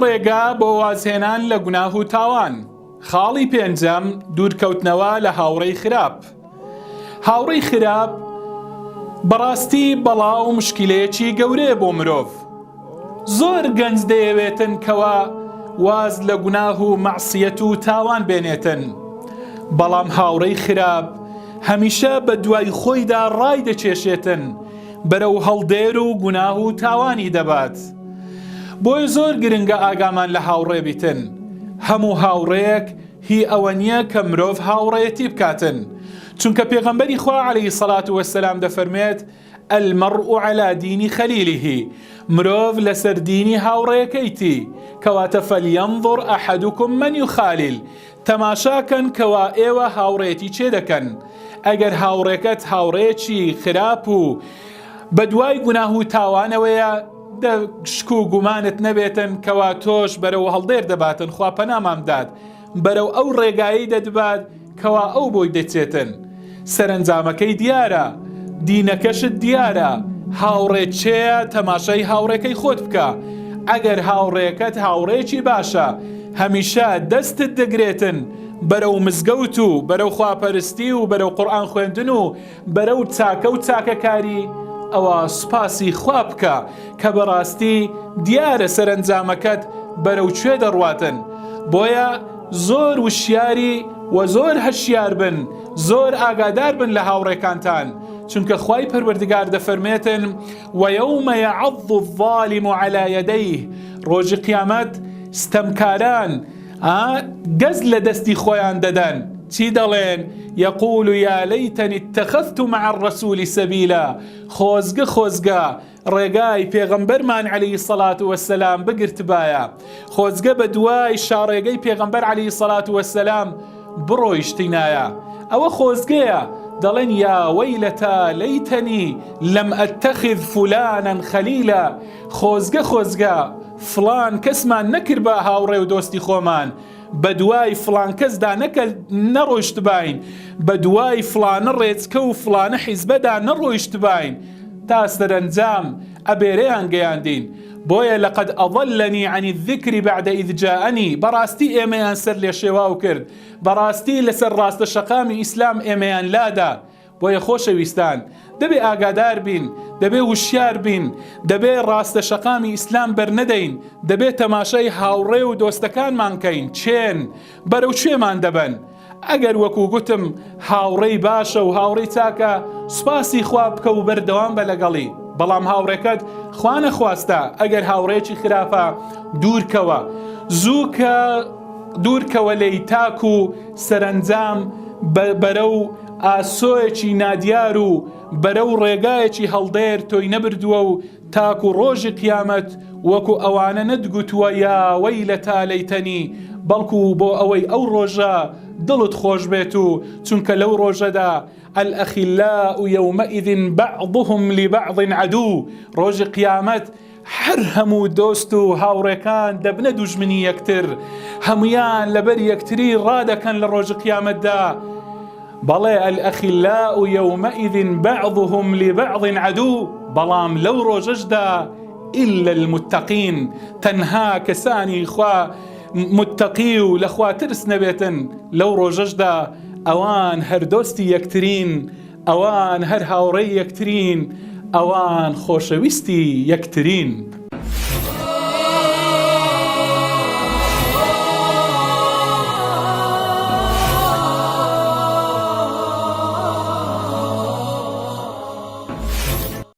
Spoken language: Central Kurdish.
ڕێگا بۆ وازهێنان لە گوناه و تاوان. خاڵی پێنجەم دوورکەوتنەوە لە هاوڕێی خراپ. هاوڕێی خراپ بەڕاستی بەڵاو و مشکلەیەکی گەورەیە بۆ مرۆڤ. زۆر گەنج دەیەوێتن کەوا واز لە گوناه و مەعسیەت و تاوان بێنێتن، بەڵام هاوڕێی خراپ هەمیشە بە دوای خۆیدا ڕای دەچێشێتن، بەرەو هەڵدێر و گوناه و تاوانی دەبات. بۆی زۆر گرنگە ئاگامان لە هاوڕێ بیتن. هەموو هاوڕێیەک هی ئەوە نییە کە مرۆڤ هاوڕێیەتی بکاتن، چونکە پێغەمبەری خوا عەلەیهی سەڵات وەسەلام دەفەرمێت المەڕء عەلا دینی خەلیلیه، مرۆڤ لەسەر دینی هاوڕێیەکەیتی، کەواتە فەلیەنظر ئەحەدوکم من یخالیل، تەماشاکەن کەوا ئێوە هاوڕێتی چێ دەکەن. ئەگەر هاوڕێکەت هاوڕێکی خراپ و بە دوای گوناه و تاوانەوەیە، شک و گومانت نەبێتن کەوا تۆش بەرەو هەڵدێر دەباتن، خوا پەنامام داد بەرەو ئەو ڕێگایی دەدبات کەوا ئەو بۆی دەچێتن. سەرنجامەکەی دیارە، دینەکەشت دیارە، هاوڕێت چێە تەماشای هاوڕێکەی خۆت بکە. ئەگەر هاوڕێکەت هاوڕێکی باشە، هەمیشە دەستت دەگرێتن بەرەو مزگەوت و بەرەو خواپەرستی و بەرەو قورئان خوێندن و بەرەو چاکە و چاکەکاری، ئەوە سوپاسی خوا بکە کە بەڕاستی دیارە سەرنجامەکەت بەرەو کوێ دەڕواتن. بۆیە زۆر وشیاری و زۆر هەشیار بن، زۆر ئاگادار بن لە هاوڕێکانتان، چونکە خوای پەروەردگار دەفەرمێتن وەیەومە یەعەض الظالم عەلا یەدەیه، ڕۆژی قیامەت ستەمکاران گەز لە دەستی خۆیان دەدەن، چی دەڵێن؟ یەقول یا لەیتەنی اتەخەذت مع الرەسوول سەبیلا، خۆزگە خۆزگە ڕێگای پێغەمبەرمان عەلەیهی سەڵات وەسەلام بگرتبایە، خۆزگە بە دوای شاڕێگەی پێغەمبەر عەلەیهی سەڵات وەسەلام بڕۆیشتینایە. ئەوە خۆزگەیە، دەڵێن یا وەیلەتە لەیتەنی لەم ئەتەخذ فولانەن خەلیلا، خۆزگە خۆزگە فڵان کەسمان نەکرد بە هاوڕێ و دۆستی خۆمان، بە دوای فڵان کەسدا نەڕۆیشت باین، بە دوای فڵانە ڕێچکە و فڵانە حیزبەدا نەڕۆیشت باین، تا سەرەنجام ئەبێرەیان گەیاندین. بۆیە لەقەد ئەضەلەنی عەنی الذیکر بەعد ئیذ جاءنی، بەڕاستی ئێمەیان سەر لێ شێواو کرد، بەڕاستی لەسەر ڕاستە شەقامی ئیسلام ئێمەیان لادا. بۆیە خۆشەویستان دەبێ ئاگادار بین، دەبێ وشیار بین، دەبێ ڕاستە شەقامی ئیسلام بەرنەدەین، دەبێ تەماشای هاوڕێ و دۆستەکانمان کەین، چێن بەرەو کوێمان دەبن. ئەگەر وەکو گوتم هاوڕێی باشە و هاوڕێی چاکە، سوپاسی خوا بکە و بەردەوام بە لەگەڵی، بەڵام هاوڕێکەت خوا نەخواستە ئەگەر هاوڕێکی خراپە دوورکەوە، زووکە دوورکەوە لەی تاک و سەرەنجام بەرەو ئاسۆیەکی نادیار و بەرەو ڕێگایەکی هەڵدێر تۆی نەبردووە و تاک و ڕۆژی قیامەت وەکو ئەوانە نەتگوتووە یا وەیلەتە لەیتەنی، بەڵکو بۆ ئەوەی ئەو ڕۆژە دڵت خۆش بێت و چونکە لەو ڕۆژەدا الأخلاء يومئذ بعضهم لبعض عدو، ڕۆژی قیامەت هەر هەموو دۆست و هاوڕێکان دەبنە دوژمنی یەکتر، هەمویان لەبەر یەکتری ڕادەکەن لە ڕۆژی قیامەتدا. بەڵێ الأخلاء يومئذ بعضهم لبعض عدو، بەڵام لەو ڕۆژەشدا إلا المتقين، تەنها کەسانی خوا متقی و لەخوا ترس نەبێتن لەو ڕۆژەشدا، ئەوان هەر دۆستی یەکترین، ئەوان هەر هاوڕێی یەکترین، ئەوان خۆشەویستی یەکترین.